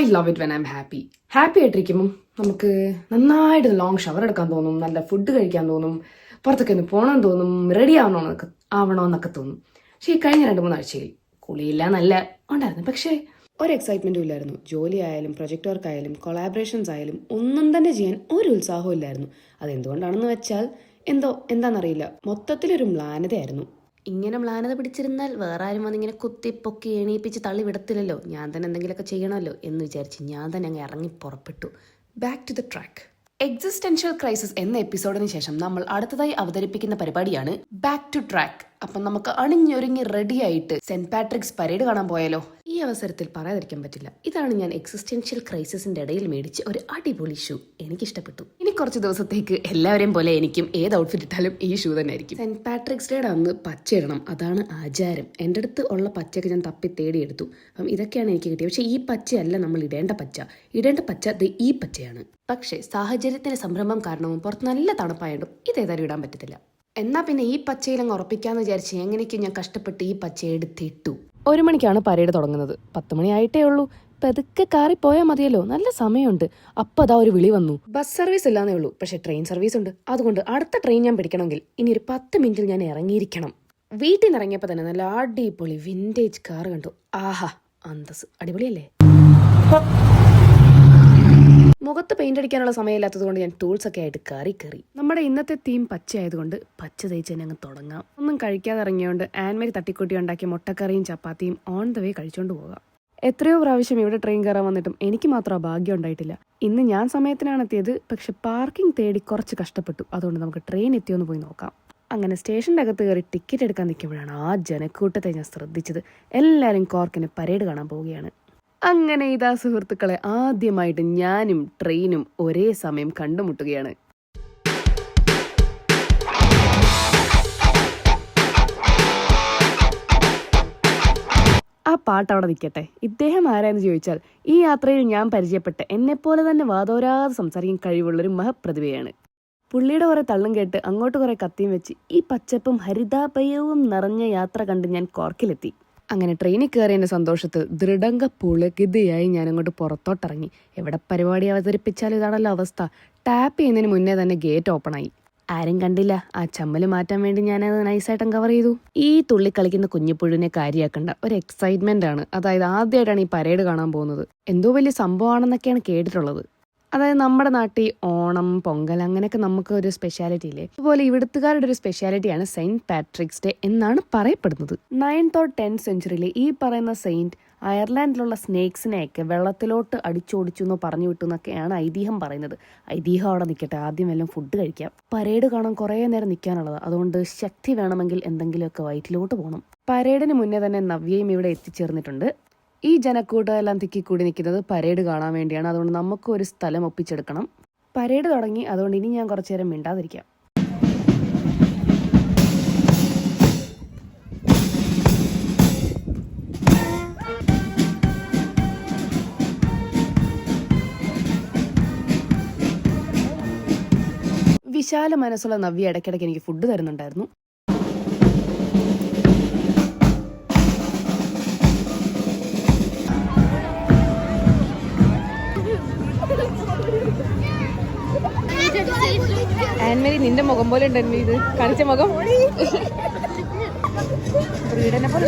I love it when I am happy. Happy ആയിട്ടിരിക്കുമ്പം നമുക്ക് നന്നായിട്ട് ലോങ് ഷവർ എടുക്കാൻ തോന്നും, നല്ല ഫുഡ് കഴിക്കാൻ തോന്നും, പുറത്തൊക്കെ ഒന്ന് പോകണം തോന്നും, റെഡി ആവണമെന്നൊക്കെ തോന്നും. പക്ഷേ ഈ കഴിഞ്ഞ 2-3 ആഴ്ചയിൽ കുളിയില്ല നല്ല ഉണ്ടായിരുന്നു. പക്ഷേ ഒരു എക്സൈറ്റ്മെൻറ്റും ഇല്ലായിരുന്നു. ജോലി ആയാലും പ്രൊജക്ട് വർക്ക് ആയാലും കൊളാബറേഷൻസ് ആയാലും ഒന്നും തന്നെ ചെയ്യാൻ ഒരു ഉത്സാഹവും ഇല്ലായിരുന്നു. അതെന്തുകൊണ്ടാണെന്ന് വെച്ചാൽ എന്താണെന്നറിയില്ല, മൊത്തത്തിലൊരു മ്ലാനതയായിരുന്നു. ഇങ്ങനെ മ്ലാനത പിടിച്ചിരുന്നാൽ വേറെ ആരും വന്നിങ്ങനെ കുത്തിപ്പൊക്കി എണീപ്പിച്ച് തള്ളി വിടത്തില്ലല്ലോ, ഞാൻ തന്നെ എന്തെങ്കിലുമൊക്കെ ചെയ്യണമല്ലോ എന്ന് വിചാരിച്ച് ഞാൻ തന്നെ അങ്ങ് ഇറങ്ങി പുറപ്പെട്ടു. Back to the track. Existential crisis എന്ന എപ്പിസോഡിന് ശേഷം നമ്മൾ അടുത്തതായി അവതരിപ്പിക്കുന്ന പരിപാടിയാണ് ബാക്ക് ടു ട്രാക്ക്. അപ്പം നമുക്ക് അണിഞ്ഞൊരുങ്ങി റെഡിയായിട്ട് സെന്റ് പാട്രിക്സ് പരേഡ് കാണാൻ പോയാലോ? ഈ അവസരത്തിൽ പറയാതിരിക്കാൻ പറ്റില്ല, ഇതാണ് ഞാൻ എക്സിസ്റ്റൻഷ്യൽ ക്രൈസിസിന്റെ ഇടയിൽ മേടിച്ച ഒരു അടിപൊളി ഷൂ. എനിക്കിഷ്ടപ്പെട്ടു. ഇനി കുറച്ച് ദിവസത്തേക്ക് എല്ലാവരെയും പോലെ എനിക്കും ഏത് ഔട്ട്ഫിറ്റ് ഇട്ടാലും ഈ ഷൂ തന്നെ ആയിരിക്കും. സെന്റ് പാട്രിക്സ് ഡേയുടെ അന്ന് പച്ച ഇടണം, അതാണ് ആചാരം. എൻ്റെ അടുത്ത് ഉള്ള പച്ചയൊക്കെ ഞാൻ തപ്പി തേടിയെടുത്തു. അപ്പം ഇതൊക്കെയാണ് എനിക്ക് കിട്ടിയത്. പക്ഷേ ഈ പച്ചയല്ല നമ്മൾ ഇടേണ്ട പച്ച ഈ പച്ചയാണ്. പക്ഷേ സാഹചര്യത്തിന് സംരംഭം കാരണവും പുറത്ത് നല്ല തണുപ്പായിട്ടും ഇതേതായാലും ഇടാൻ പറ്റത്തില്ല. എന്നാൽ പിന്നെ ഈ പച്ചയിലങ്ങ് ഉറപ്പിക്കാമെന്ന് വിചാരിച്ച് എങ്ങനെയൊക്കെയും ഞാൻ കഷ്ടപ്പെട്ട് ഈ പച്ച എടുത്തിട്ടു. 1 മണിക്കാണ് പരേഡ് തുടങ്ങുന്നത്. 10 മണി ആയിട്ടേ ഉള്ളൂ. പതുക്കെ കാറി പോയാൽ മതിയല്ലോ, നല്ല സമയമുണ്ട്. അപ്പോൾ അതാ ഒരു വിളി വന്നു. ബസ് സർവീസ് ഇല്ലാന്നേ ഉള്ളൂ, പക്ഷേ ട്രെയിൻ സർവീസ് ഉണ്ട്. അതുകൊണ്ട് അടുത്ത ട്രെയിൻ ഞാൻ പിടിക്കണമെങ്കിൽ ഇനി ഒരു 10 മിനിറ്റിൽ ഞാൻ ഇറങ്ങിയിരിക്കണം. വീട്ടിൽ നിന്ന് ഇറങ്ങിയപ്പോൾ തന്നെ നല്ല അടിപൊളി വിൻറ്റേജ് കാർ കണ്ടു. ആഹാ, അന്തസ്, അടിപൊളിയല്ലേ? മുഖത്ത് പെയിന്റ് അടിക്കാനുള്ള സമയമില്ലാത്തത് കൊണ്ട് ഞാൻ ടൂൾസ് ഒക്കെ ആയിട്ട് കയറി. നമ്മുടെ ഇന്നത്തെ തീം പച്ച ആയതുകൊണ്ട് പച്ച തേച്ച് തന്നെ അങ്ങ് തുടങ്ങാം. ഒന്നും കഴിക്കാതെ ഇറങ്ങിയോണ്ട് ആൻമേരി തട്ടിക്കൂട്ടി ഉണ്ടാക്കിയ മുട്ടക്കറിയും ചപ്പാത്തിയും ഓൺ ദ വേ കഴിച്ചോണ്ട് പോകാം. എത്രയോ പ്രാവശ്യം ഇവിടെ ട്രെയിൻ കയറാൻ വന്നിട്ടും എനിക്ക് മാത്രം ആ ഭാഗ്യം ഉണ്ടായിട്ടില്ല. ഇന്ന് ഞാൻ സമയത്തിനാണ് എത്തിയത്, പക്ഷെ പാർക്കിംഗ് തേടി കുറച്ച് കഷ്ടപ്പെട്ടു. അതുകൊണ്ട് നമുക്ക് ട്രെയിൻ എത്തിയോന്ന് പോയി നോക്കാം. അങ്ങനെ സ്റ്റേഷൻ്റെ അകത്ത് കയറി ടിക്കറ്റ് എടുക്കാൻ നിൽക്കുമ്പോഴാണ് ആ ജനക്കൂട്ടത്തെ ഞാൻ ശ്രദ്ധിച്ചത്. എല്ലാവരും കോർക്കിന് പരേഡ് കാണാൻ പോവുകയാണ്. അങ്ങനെ ഇതാ സുഹൃത്തുക്കളെ, ആദ്യമായിട്ട് ഞാനും ട്രെയിനും ഒരേ സമയം കണ്ടുമുട്ടുകയാണ്. ആ പാട്ട് അവിടെ നിൽക്കട്ടെ. ഇദ്ദേഹം ആരാന്ന് ചോദിച്ചാൽ ഈ യാത്രയിൽ ഞാൻ പരിചയപ്പെട്ട എന്നെപ്പോലെ തന്നെ വാതോരാതെ സംസാരിക്കാൻ കഴിവുള്ളൊരു മഹപ്രതിഭയാണ്. പുള്ളിയുടെ കുറെ തള്ളും കേട്ട് അങ്ങോട്ട് കുറെ കത്തിയും വെച്ച് ഈ പച്ചപ്പും ഹരിതാപയവും നിറഞ്ഞ യാത്ര കണ്ട് ഞാൻ കോർക്കിലെത്തി. അങ്ങനെ ട്രെയിനിൽ കയറിയതിൻ്റെ സന്തോഷത്തിൽ ദൃഢങ്ക പുളകിതയായി ഞാനങ്ങോട്ട് പുറത്തോട്ടിറങ്ങി. എവിടെ പരിപാടി അവതരിപ്പിച്ചാലും ഇതാണല്ലോ അവസ്ഥ. ടാപ്പ് ചെയ്യുന്നതിന് മുന്നേ തന്നെ ഗേറ്റ് ഓപ്പണായി. ആരും കണ്ടില്ല. ആ ചമ്മല് മാറ്റാൻ വേണ്ടി ഞാനത് നൈസായിട്ട് കവർ ചെയ്തു. ഈ തുള്ളിക്കളിക്കുന്ന കുഞ്ഞിപ്പുഴുവിനെ കാര്യമാക്കണ്ട, ഒരു എക്സൈറ്റ്മെന്റ് ആണ്. അതായത് ആദ്യമായിട്ടാണ് ഈ പരേഡ് കാണാൻ പോകുന്നത്. എന്തോ വലിയ സംഭവമാണെന്നൊക്കെയാണ് കേട്ടിട്ടുള്ളത്. അതായത് നമ്മുടെ നാട്ടിൽ ഓണം, പൊങ്കൽ അങ്ങനെയൊക്കെ നമുക്ക് ഒരു സ്പെഷ്യാലിറ്റി ഇല്ലേ, അതുപോലെ ഇവിടുത്തുകാരുടെ ഒരു സ്പെഷ്യാലിറ്റിയാണ് സെയിന്റ് പാട്രിക്സ് ഡേ എന്നാണ് പറയപ്പെടുന്നത്. 9th or 10th സെഞ്ചുറിയിലെ ഈ പറയുന്ന സെയിന്റ് അയർലാൻഡിലുള്ള സ്നേക്സിനെയൊക്കെ വെള്ളത്തിലോട്ട് അടിച്ചോടിച്ചു എന്നോ പറഞ്ഞു വിട്ടു എന്നൊക്കെയാണ് ഐതിഹ്യം പറയുന്നത്. ഐതിഹ്യം അവിടെ നിൽക്കട്ടെ, ആദ്യം എല്ലാം ഫുഡ് കഴിക്കാം. പരേഡ് കാണാൻ കുറേ നേരം നിൽക്കാനുള്ളത്, അതുകൊണ്ട് ശക്തി വേണമെങ്കിൽ എന്തെങ്കിലുമൊക്കെ വയറ്റിലോട്ട് പോകണം. പരേഡിന് മുന്നേ തന്നെ നവ്യയും ഇവിടെ എത്തിച്ചേർന്നിട്ടുണ്ട്. ഈ ജനക്കൂട്ടം എല്ലാം തിക്കിക്കൂടി നിൽക്കുന്നത് പരേഡ് കാണാൻ വേണ്ടിയാണ്. അതുകൊണ്ട് നമുക്ക് ഒരു സ്ഥലം ഒപ്പിച്ചെടുക്കണം. പരേഡ് തുടങ്ങി, അതുകൊണ്ട് ഇനി ഞാൻ കുറച്ചു നേരം മിണ്ടാതിരിക്കാം. വിശാല മനസ്സുള്ള നവ്യ ഇടയ്ക്കിടയ്ക്ക് എനിക്ക് ഫുഡ് തരുന്നുണ്ടായിരുന്നു. ആൻമേരി, നിന്റെ മുഖം പോലെ ഉണ്ട് ഇത് കാണിച്ച മുഖം. വീടനെ പോലെ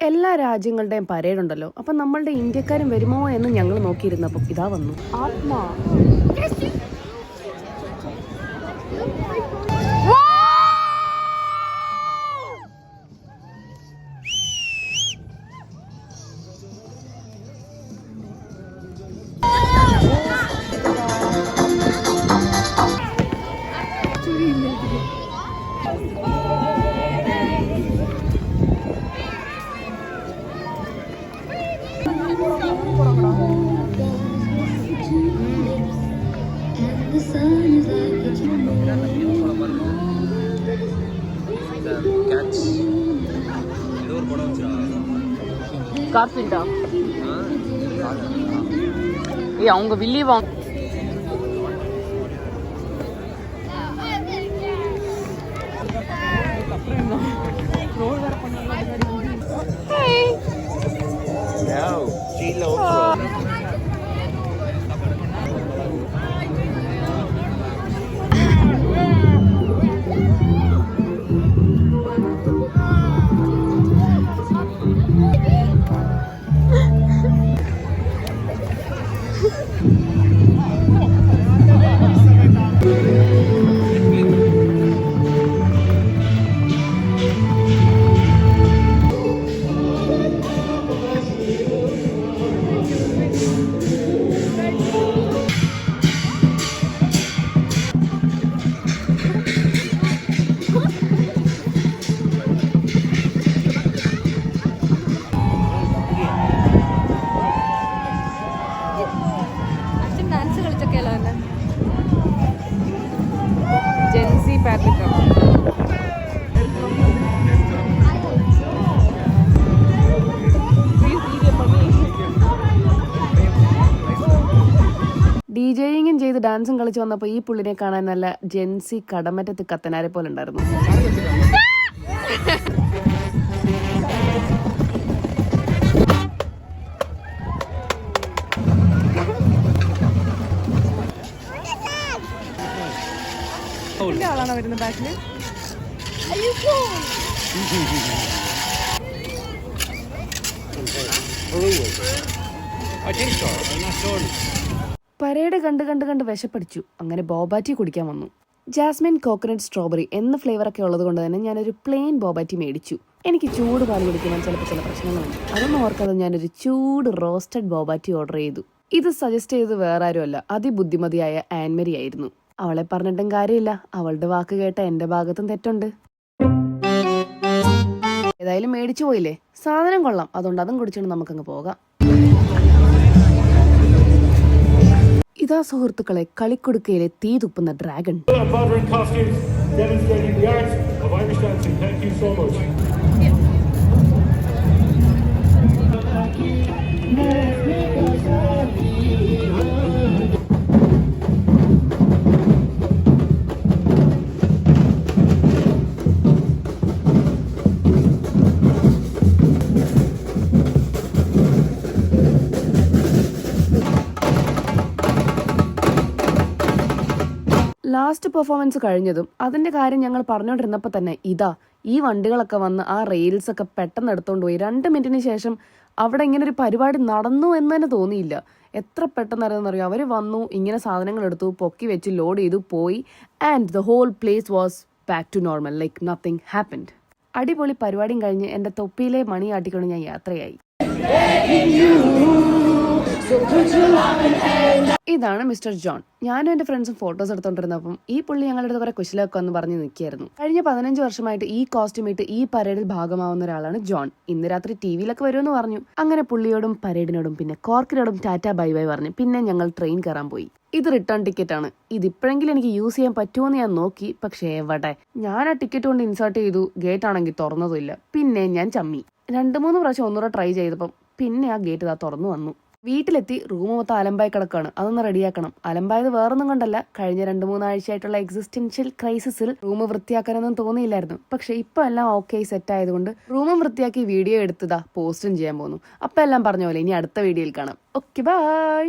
എല്ലാ രാജ്യങ്ങളുടെയും പരേഡ് ഉണ്ടല്ലോ, അപ്പൊ നമ്മളുടെ ഇന്ത്യക്കാരും വരുമോ എന്ന് ഞങ്ങൾ നോക്കിയിരുന്നപ്പോ ഇതാ വന്നു. ആത്മാ கார்பெண்டா அவங்க வில்லி வாங்க. ചെയ്ത് ഡാൻസും കളിച്ച് വന്നപ്പോൾ ഈ പുള്ളിനെ കാണാൻ നല്ല ജെൻസി കടമറ്റത്ത് കത്തനാരെ പോലെ ഉണ്ടായിരുന്നു. ആളാണോ വരുന്നത് ബാക്കില്? പരേഡ് കണ്ട് കണ്ട് കണ്ട് വിശപ്പടിച്ചു. അങ്ങനെ ബോബാറ്റി കുടിക്കാൻ വന്നു. ജാസ്മിൻ കോക്കനട്ട് സ്ട്രോബെറി എന്ന ഫ്ലേവറൊക്കെ ഉള്ളത് കൊണ്ട് തന്നെ ഞാനൊരു പ്ലെയിൻ ബോബാറ്റി മേടിച്ചു. എനിക്ക് ചൂട് പാൽ കുടിക്കുമ്പോൾ ചിലപ്പോൾ ചില പ്രശ്നങ്ങളുണ്ട്. അതൊന്നും ഓർക്കാതെ ഞാനൊരു ചൂട് റോസ്റ്റഡ് ബോബാറ്റി ഓർഡർ ചെയ്തു. ഇത് സജസ്റ്റ് ചെയ്തത് വേറെ ആരുമല്ല, അതിബുദ്ധിമതിയായ ആൻമരി ആയിരുന്നു. അവളെ പറഞ്ഞിട്ടും കാര്യമില്ല, അവളുടെ വാക്ക് കേട്ട എന്റെ ഭാഗത്തും തെറ്റുണ്ട്. ഏതായാലും മേടിച്ചു പോയില്ലേ, സാധനം കൊള്ളാം. അതുകൊണ്ട് അതും കുടിച്ചുകൊണ്ട് നമുക്കങ്ങ് പോകാം. ഇതാ സുഹൃത്തുക്കളെ, കളിക്കൊടുക്കയിലെ തീ തുപ്പുന്ന ഡ്രാഗൺ. ലാസ്റ്റ് പെർഫോമൻസ് കഴിഞ്ഞതും അതിന്റെ കാര്യം ഞങ്ങൾ പറഞ്ഞുകൊണ്ടിരുന്നപ്പോൾ തന്നെ ഈ വണ്ടികളൊക്കെ വന്ന് ആ റെയിൽസ് ഒക്കെ പെട്ടെന്ന് എടുത്തോണ്ട് പോയി. 2 മിനിറ്റിന് ശേഷം അവിടെ ഇങ്ങനെ ഒരു പരിപാടി നടന്നു എന്ന് തന്നെ തോന്നിയില്ല. എത്ര പെട്ടെന്നായിരുന്നു അറിയാം. അവർ വന്നു, ഇങ്ങനെ സാധനങ്ങൾ എടുത്തു, പൊക്കി വെച്ച് ലോഡ് ചെയ്തു, പോയി. And the whole place was back to normal, like nothing happened. അടിപൊളി പരിപാടിയും കഴിഞ്ഞ് എൻ്റെ തൊപ്പിയിലെ മണി ആട്ടിക്കൊണ്ട് ഞാൻ യാത്രയായി. ഇതാണ് മിസ്റ്റർ ജോൺ. ഞാനും എൻ്റെ ഫ്രണ്ട്സും ഫോട്ടോസ് എടുത്തോണ്ടിരുന്നപ്പം ഈ പുള്ളി ഞങ്ങളുടെ അടുത്ത് കുറെ കുശലമൊക്കെ എന്ന് പറഞ്ഞ് നിൽക്കുകയായിരുന്നു. കഴിഞ്ഞ 15 വർഷമായിട്ട് ഈ കോസ്റ്റ്യൂം ഇട്ട് ഈ പരേഡിൽ ഭാഗമാവുന്ന ഒരാളാണ് ജോൺ. ഇന്ന് രാത്രി ടിവിയിലൊക്കെ വരുമെന്ന് പറഞ്ഞു. അങ്ങനെ പുള്ളിയോടും പരേഡിനോടും പിന്നെ കോർക്കിനോടും ടാറ്റ ബൈ ബൈ പറഞ്ഞു. പിന്നെ ഞങ്ങൾ ട്രെയിൻ കയറാൻ പോയി. ഇത് റിട്ടേൺ ടിക്കറ്റ് ആണ്. ഇതിപ്പോഴെങ്കിലും എനിക്ക് യൂസ് ചെയ്യാൻ പറ്റുമോന്ന് ഞാൻ നോക്കി. പക്ഷേ എവിടെ, ഞാൻ ആ ടിക്കറ്റ് കൊണ്ട് ഇൻസേർട്ട് ചെയ്തു. ഗേറ്റ് ആണെങ്കിൽ തുറന്നതുമില്ല. പിന്നെ ഞാൻ ചമ്മി. 2-3 പ്രാവശ്യം ഒന്നുകൂടെ ട്രൈ ചെയ്തപ്പം പിന്നെ ആ ഗേറ്റ് തുറന്നു വന്നു. വീട്ടിലെത്തി റൂം മൊത്തം അലമ്പായി കിടക്കാണ്. അതൊന്ന് റെഡിയാക്കണം. അലമ്പായത് വേറൊന്നും കൊണ്ടല്ല, കഴിഞ്ഞ 2-3 ആഴ്ചയായിട്ടുള്ള എക്സിസ്റ്റൻഷ്യൽ ക്രൈസിസിൽ റൂം വൃത്തിയാക്കാനൊന്നും തോന്നിയില്ലായിരുന്നു. പക്ഷെ ഇപ്പൊ എല്ലാം ഓക്കെ സെറ്റ് ആയതുകൊണ്ട് റൂമും വൃത്തിയാക്കി വീഡിയോ എടുത്തതാ പോസ്റ്റും ചെയ്യാൻ പോകുന്നു. അപ്പൊ എല്ലാം പറഞ്ഞ പോലെ ഇനി അടുത്ത വീഡിയോയിൽ കാണാം. Okay, by.